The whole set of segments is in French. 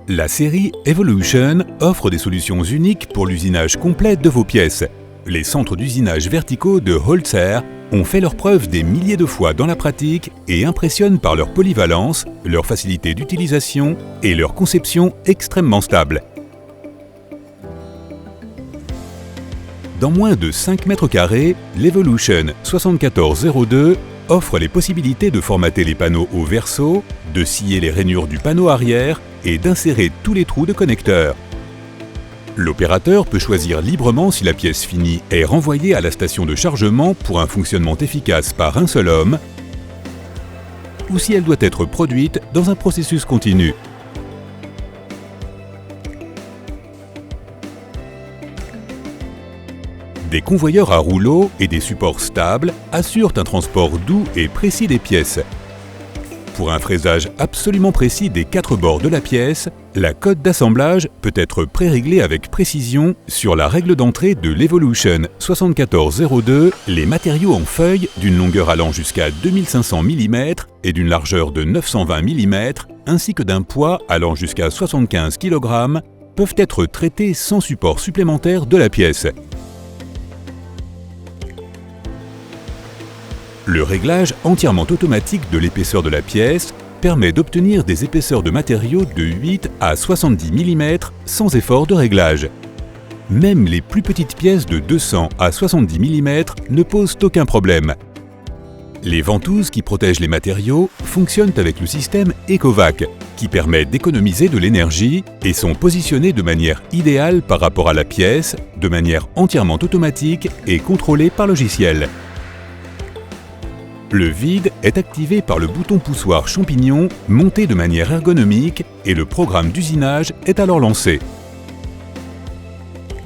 La série Evolution offre des solutions uniques pour l'usinage complet de vos pièces. Les centres d'usinage verticaux de Holzer ont fait leurs preuves des milliers de fois dans la pratique et impressionnent par leur polyvalence, leur facilité d'utilisation et leur conception extrêmement stable. Dans moins de 5 mètres carrés, l'Evolution 7402 offre les possibilités de formater les panneaux au verso, de scier les rainures du panneau arrière et d'insérer tous les trous de connecteurs. L'opérateur peut choisir librement si la pièce finie est renvoyée à la station de chargement pour un fonctionnement efficace par un seul homme ou si elle doit être produite dans un processus continu. Des convoyeurs à rouleau et des supports stables assurent un transport doux et précis des pièces. Pour un fraisage absolument précis des 4 bords de la pièce, la cote d'assemblage peut être pré-réglée avec précision sur la règle d'entrée de l'Evolution 7402, les matériaux en feuille d'une longueur allant jusqu'à 2500 mm et d'une largeur de 920 mm, ainsi que d'un poids allant jusqu'à 75 kg, peuvent être traités sans support supplémentaire de la pièce. Le réglage entièrement automatique de l'épaisseur de la pièce permet d'obtenir des épaisseurs de matériaux de 8 à 70 mm sans effort de réglage. Même les plus petites pièces de 200 à 70 mm ne posent aucun problème. Les ventouses qui protègent les matériaux fonctionnent avec le système EcoVac, qui permet d'économiser de l'énergie et sont positionnées de manière idéale par rapport à la pièce, de manière entièrement automatique et contrôlée par logiciel. Le vide est activé par le bouton poussoir champignon monté de manière ergonomique et le programme d'usinage est alors lancé.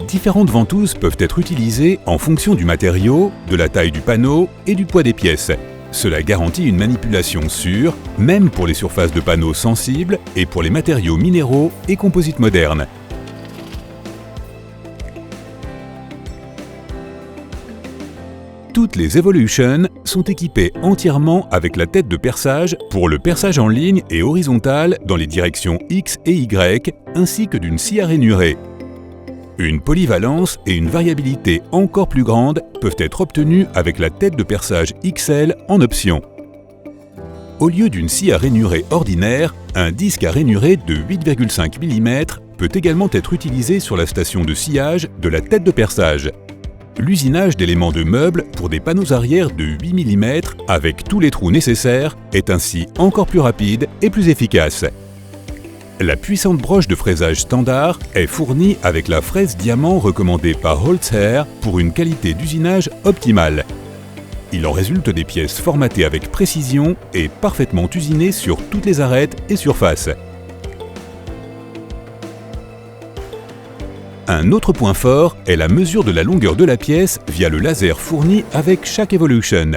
Différentes ventouses peuvent être utilisées en fonction du matériau, de la taille du panneau et du poids des pièces. Cela garantit une manipulation sûre, même pour les surfaces de panneaux sensibles et pour les matériaux minéraux et composites modernes. Toutes les Evolution sont équipées entièrement avec la tête de perçage pour le perçage en ligne et horizontal dans les directions X et Y, ainsi que d'une scie à rainurée. Une polyvalence et une variabilité encore plus grandes peuvent être obtenues avec la tête de perçage XL en option. Au lieu d'une scie à rainurée ordinaire, un disque à rainurée de 8,5 mm peut également être utilisé sur la station de sciage de la tête de perçage. L'usinage d'éléments de meubles pour des panneaux arrière de 8 mm avec tous les trous nécessaires est ainsi encore plus rapide et plus efficace. La puissante broche de fraisage standard est fournie avec la fraise diamant recommandée par Holzer pour une qualité d'usinage optimale. Il en résulte des pièces formatées avec précision et parfaitement usinées sur toutes les arêtes et surfaces. Un autre point fort est la mesure de la longueur de la pièce via le laser fourni avec chaque Evolution.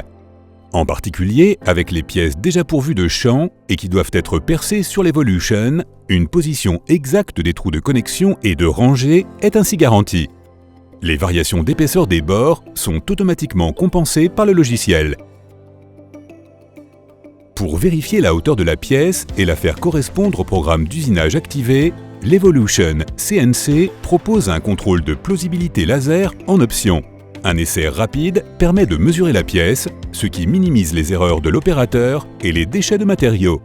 En particulier, avec les pièces déjà pourvues de champs et qui doivent être percées sur l'Evolution, une position exacte des trous de connexion et de rangée est ainsi garantie. Les variations d'épaisseur des bords sont automatiquement compensées par le logiciel. Pour vérifier la hauteur de la pièce et la faire correspondre au programme d'usinage activé, l'Evolution CNC propose un contrôle de plausibilité laser en option. Un essai rapide permet de mesurer la pièce, ce qui minimise les erreurs de l'opérateur et les déchets de matériaux.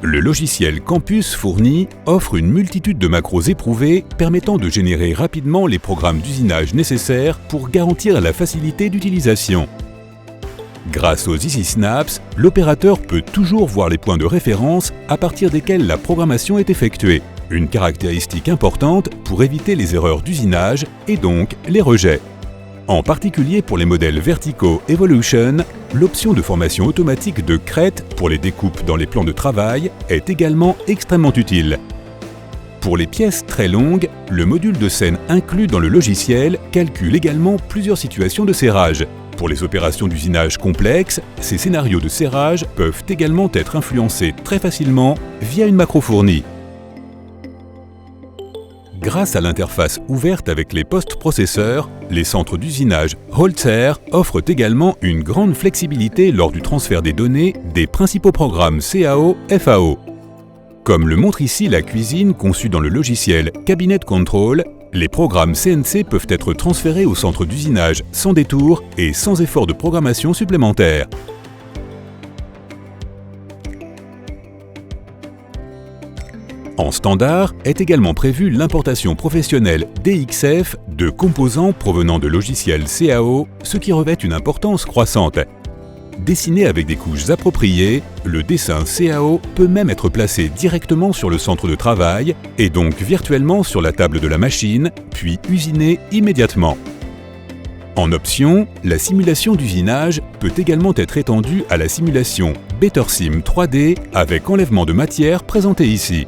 Le logiciel Campus fourni offre une multitude de macros éprouvés permettant de générer rapidement les programmes d'usinage nécessaires pour garantir la facilité d'utilisation. Grâce aux Easy Snaps, l'opérateur peut toujours voir les points de référence à partir desquels la programmation est effectuée, une caractéristique importante pour éviter les erreurs d'usinage et donc les rejets. En particulier pour les modèles verticaux Evolution, l'option de formation automatique de crête pour les découpes dans les plans de travail est également extrêmement utile. Pour les pièces très longues, le module de scène inclus dans le logiciel calcule également plusieurs situations de serrage. Pour les opérations d'usinage complexes, ces scénarios de serrage peuvent également être influencés très facilement via une macro fournie. Grâce à l'interface ouverte avec les post-processeurs, les centres d'usinage Holzer offrent également une grande flexibilité lors du transfert des données des principaux programmes CAO-FAO. Comme le montre ici la cuisine conçue dans le logiciel Cabinet Control, les programmes CNC peuvent être transférés au centre d'usinage sans détour et sans effort de programmation supplémentaire. En standard est également prévue l'importation professionnelle DXF de composants provenant de logiciels CAO, ce qui revêt une importance croissante. Dessiné avec des couches appropriées, le dessin CAO peut même être placé directement sur le centre de travail et donc virtuellement sur la table de la machine, puis usiné immédiatement. En option, la simulation d'usinage peut également être étendue à la simulation BetterSim 3D avec enlèvement de matière présentée ici.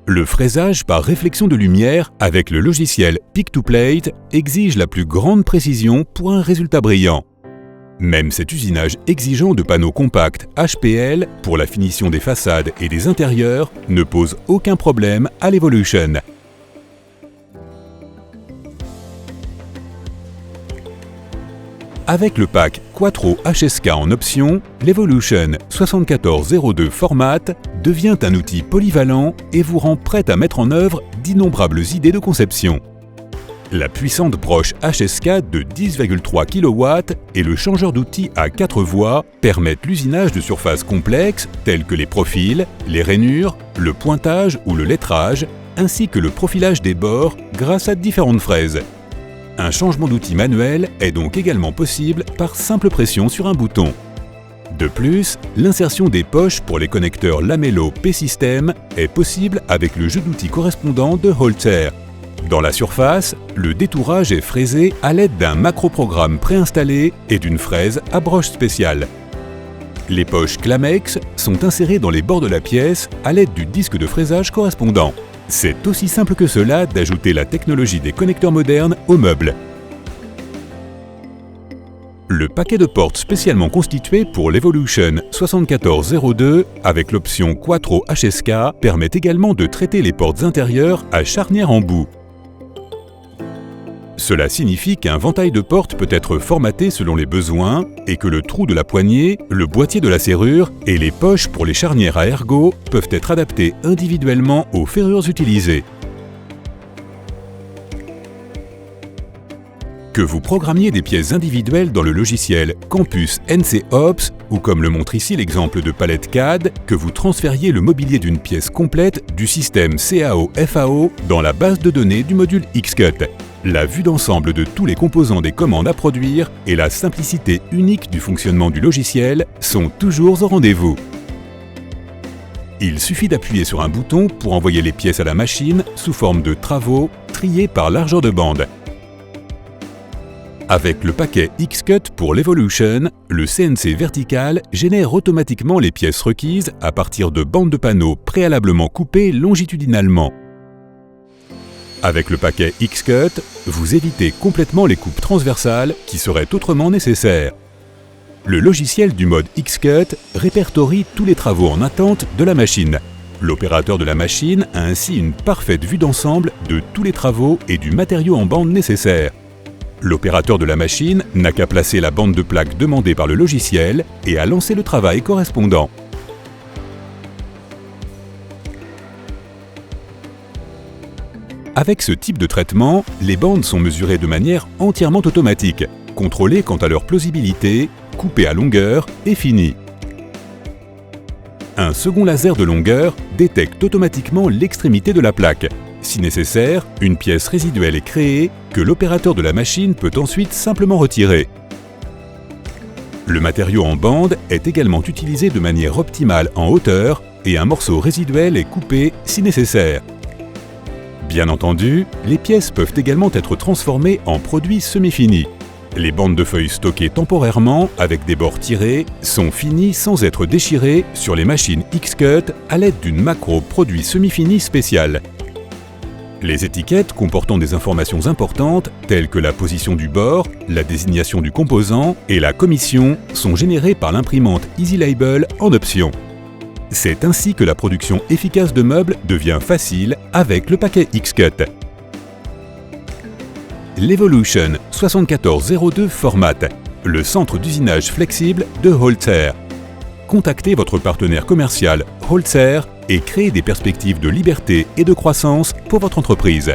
Le fraisage par réflexion de lumière avec le logiciel Pick-to-Plate exige la plus grande précision pour un résultat brillant. Même cet usinage exigeant de panneaux compacts HPL pour la finition des façades et des intérieurs ne pose aucun problème à l'Evolution. Avec le pack Quattro HSK en option, l'Evolution 7402 Format devient un outil polyvalent et vous rend prêt à mettre en œuvre d'innombrables idées de conception. La puissante broche HSK de 10,3 kW et le changeur d'outils à 4 voies permettent l'usinage de surfaces complexes telles que les profils, les rainures, le pointage ou le lettrage, ainsi que le profilage des bords grâce à différentes fraises. Un changement d'outil manuel est donc également possible par simple pression sur un bouton. De plus, l'insertion des poches pour les connecteurs Lamello P-System est possible avec le jeu d'outils correspondant de Holter. Dans la surface, le détourage est fraisé à l'aide d'un macro-programme préinstallé et d'une fraise à broche spéciale. Les poches Clamex sont insérées dans les bords de la pièce à l'aide du disque de fraisage correspondant. C'est aussi simple que cela d'ajouter la technologie des connecteurs modernes aux meubles. Le paquet de portes spécialement constitué pour l'Evolution 7402 avec l'option Quattro HSK permet également de traiter les portes intérieures à charnière en bout. Cela signifie qu'un ventail de portes peut être formaté selon les besoins et que le trou de la poignée, le boîtier de la serrure et les poches pour les charnières à ergot peuvent être adaptés individuellement aux ferrures utilisées. Que vous programmiez des pièces individuelles dans le logiciel Campus NCOps ou comme le montre ici l'exemple de palette CAD, que vous transfériez le mobilier d'une pièce complète du système CAO-FAO dans la base de données du module Xcut. La vue d'ensemble de tous les composants des commandes à produire et la simplicité unique du fonctionnement du logiciel sont toujours au rendez-vous. Il suffit d'appuyer sur un bouton pour envoyer les pièces à la machine sous forme de travaux triés par largeur de bande. Avec le paquet Xcut pour l'Evolution, le CNC vertical génère automatiquement les pièces requises à partir de bandes de panneaux préalablement coupées longitudinalement. Avec le paquet Xcut, vous évitez complètement les coupes transversales qui seraient autrement nécessaires. Le logiciel du mode Xcut répertorie tous les travaux en attente de la machine. L'opérateur de la machine a ainsi une parfaite vue d'ensemble de tous les travaux et du matériau en bande nécessaire. L'opérateur de la machine n'a qu'à placer la bande de plaques demandée par le logiciel et à lancer le travail correspondant. Avec ce type de traitement, les bandes sont mesurées de manière entièrement automatique, contrôlées quant à leur plausibilité, coupées à longueur et finies. Un second laser de longueur détecte automatiquement l'extrémité de la plaque. Si nécessaire, une pièce résiduelle est créée que l'opérateur de la machine peut ensuite simplement retirer. Le matériau en bande est également utilisé de manière optimale en hauteur et un morceau résiduel est coupé si nécessaire. Bien entendu, les pièces peuvent également être transformées en produits semi-finis. Les bandes de feuilles stockées temporairement avec des bords tirés sont finies sans être déchirées sur les machines Xcut à l'aide d'une macro produit semi-fini spéciale. Les étiquettes comportant des informations importantes telles que la position du bord, la désignation du composant et la commission sont générées par l'imprimante EasyLabel en option. C'est ainsi que la production efficace de meubles devient facile avec le paquet Xcut. L'Evolution 7402 Format, le centre d'usinage flexible de Holter. contactez votre partenaire commercial Holzer et créez des perspectives de liberté et de croissance pour votre entreprise.